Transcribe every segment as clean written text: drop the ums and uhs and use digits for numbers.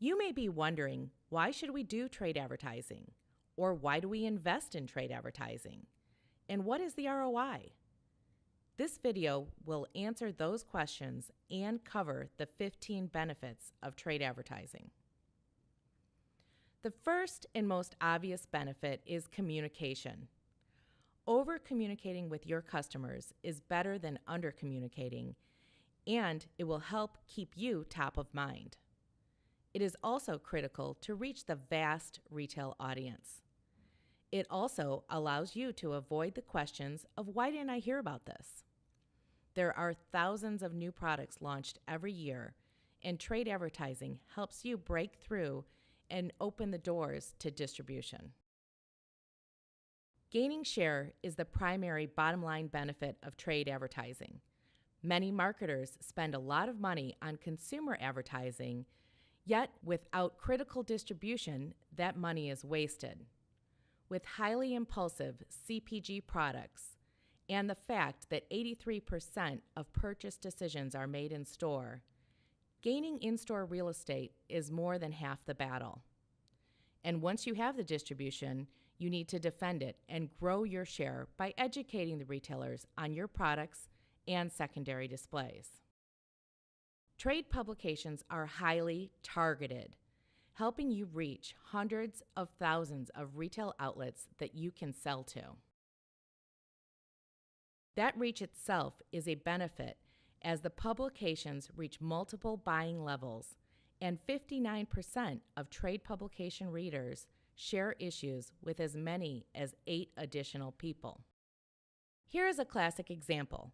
You may be wondering, why should we do trade advertising? Or why do we invest in trade advertising? And what is the ROI? This video will answer those questions and cover the 15 benefits of trade advertising. The first and most obvious benefit is communication. Over-communicating with your customers is better than under-communicating, and it will help keep you top of mind. It is also critical to reach the vast retail audience. It also allows you to avoid the questions of why didn't I hear about this? There are thousands of new products launched every year, and trade advertising helps you break through and open the doors to distribution. Gaining share is the primary bottom line benefit of trade advertising. Many marketers spend a lot of money on consumer advertising, yet without critical distribution, that money is wasted. With highly impulsive CPG products and the fact that 83% of purchase decisions are made in store, gaining in-store real estate is more than half the battle. And once you have the distribution, you need to defend it and grow your share by educating the retailers on your products and secondary displays. Trade publications are highly targeted, helping you reach hundreds of thousands of retail outlets that you can sell to. That reach itself is a benefit as the publications reach multiple buying levels, and 59% of trade publication readers share issues with as many as 8 additional people. Here is a classic example,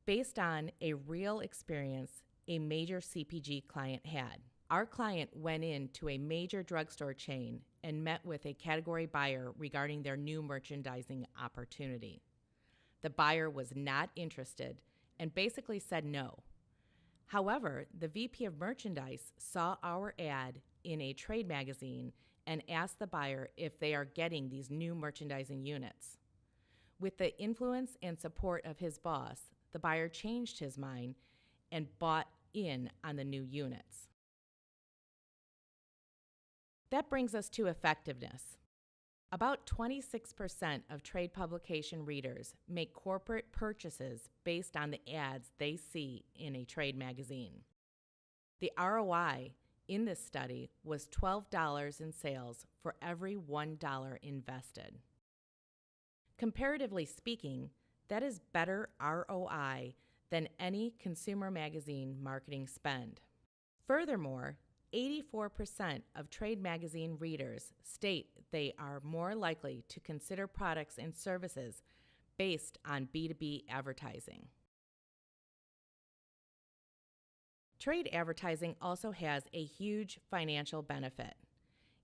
based on a real experience a major CPG client had. Our client went into a major drugstore chain and met with a category buyer regarding their new merchandising opportunity. The buyer was not interested and basically said no. However, the VP of merchandise saw our ad in a trade magazine and asked the buyer if they are getting these new merchandising units. With the influence and support of his boss, the buyer changed his mind and bought in on the new units. That brings us to effectiveness. About 26% of trade publication readers make corporate purchases based on the ads they see in a trade magazine. The ROI in this study was $12 in sales for every $1 invested. Comparatively speaking, that is better ROI than any consumer magazine marketing spend. Furthermore, 84% of trade magazine readers state they are more likely to consider products and services based on B2B advertising. Trade advertising also has a huge financial benefit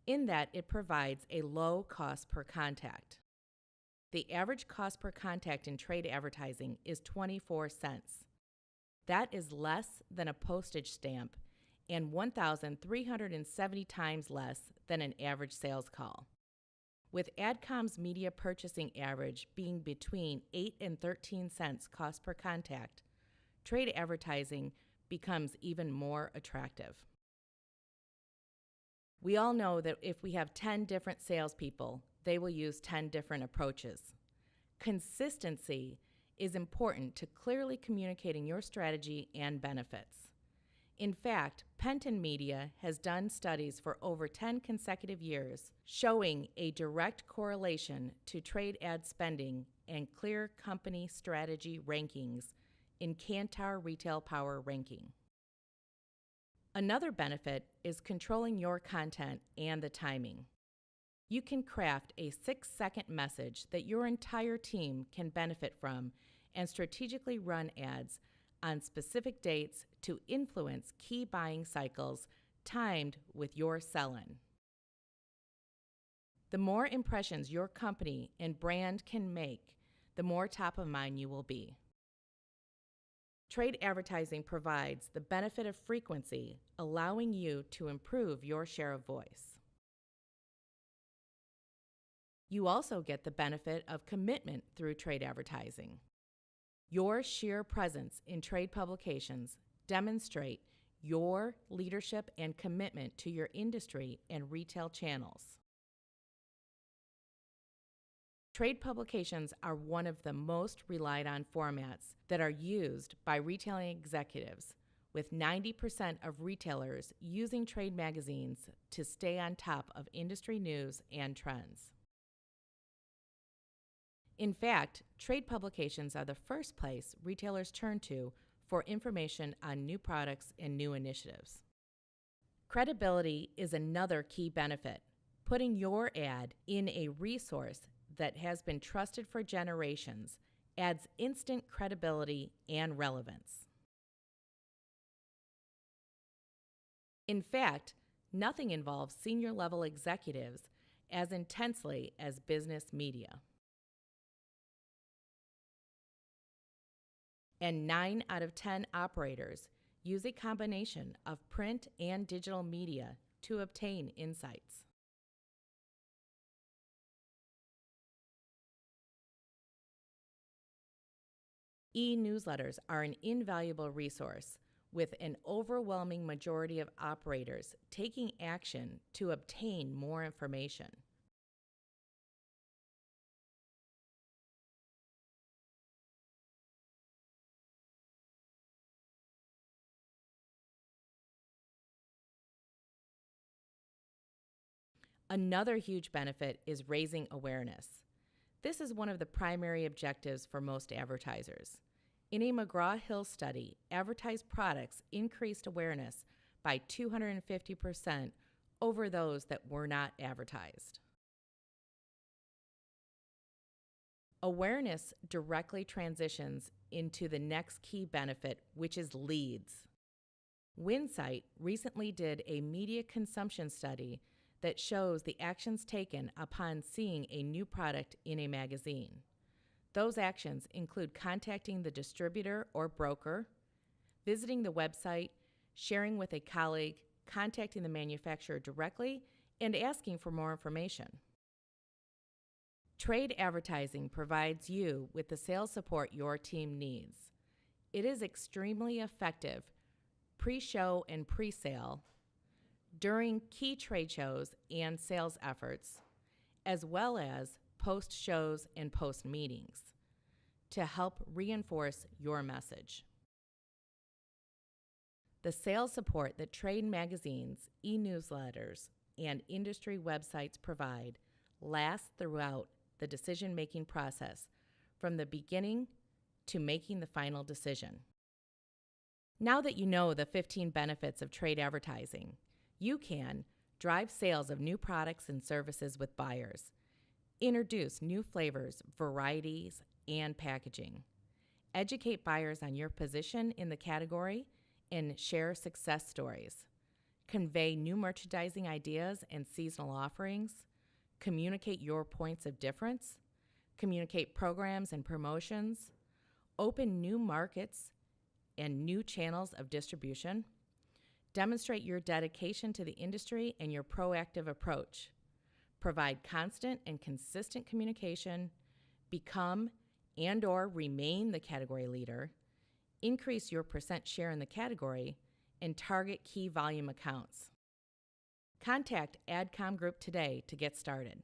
in that it provides a low cost per contact. The average cost per contact in trade advertising is 24 cents. That is less than a postage stamp and 1,370 times less than an average sales call. With Adcomm's media purchasing average being between 8 and 13 cents cost per contact, trade advertising becomes even more attractive. We all know that if we have 10 different salespeople, they will use 10 different approaches. Consistency is important to clearly communicating your strategy and benefits. In fact, Penton Media has done studies for over 10 consecutive years showing a direct correlation to trade ad spending and clear company strategy rankings in Kantar Retail Power ranking. Another benefit is controlling your content and the timing. You can craft a 6-second message that your entire team can benefit from and strategically run ads on specific dates to influence key buying cycles timed with your sell-in. The more impressions your company and brand can make, the more top of mind you will be. Trade advertising provides the benefit of frequency, allowing you to improve your share of voice. You also get the benefit of commitment through trade advertising. Your sheer presence in trade publications demonstrate your leadership and commitment to your industry and retail channels. Trade publications are one of the most relied on formats that are used by retailing executives, with 90% of retailers using trade magazines to stay on top of industry news and trends. In fact, trade publications are the first place retailers turn to for information on new products and new initiatives. Credibility is another key benefit. Putting your ad in a resource that has been trusted for generations adds instant credibility and relevance. In fact, nothing involves senior-level executives as intensely as business media. And 9 out of 10 operators use a combination of print and digital media to obtain insights. E-newsletters are an invaluable resource, with an overwhelming majority of operators taking action to obtain more information. Another huge benefit is raising awareness. This is one of the primary objectives for most advertisers. In a McGraw-Hill study, advertised products increased awareness by 250% over those that were not advertised. Awareness directly transitions into the next key benefit, which is leads. Winsight recently did a media consumption study that shows the actions taken upon seeing a new product in a magazine. Those actions include contacting the distributor or broker, visiting the website, sharing with a colleague, contacting the manufacturer directly, and asking for more information. Trade advertising provides you with the sales support your team needs. It is extremely effective pre-show and pre-sale, during key trade shows and sales efforts, as well as post-shows and post-meetings, to help reinforce your message. The sales support that trade magazines, e-newsletters, and industry websites provide lasts throughout the decision-making process, from the beginning to making the final decision. Now that you know the 15 benefits of trade advertising, you can drive sales of new products and services with buyers, introduce new flavors, varieties, and packaging, educate buyers on your position in the category, and share success stories, convey new merchandising ideas and seasonal offerings, communicate your points of difference, communicate programs and promotions, open new markets and new channels of distribution, demonstrate your dedication to the industry and your proactive approach, provide constant and consistent communication, become and/or remain the category leader, increase your % share in the category, and target key volume accounts. Contact Adcomm Group today to get started.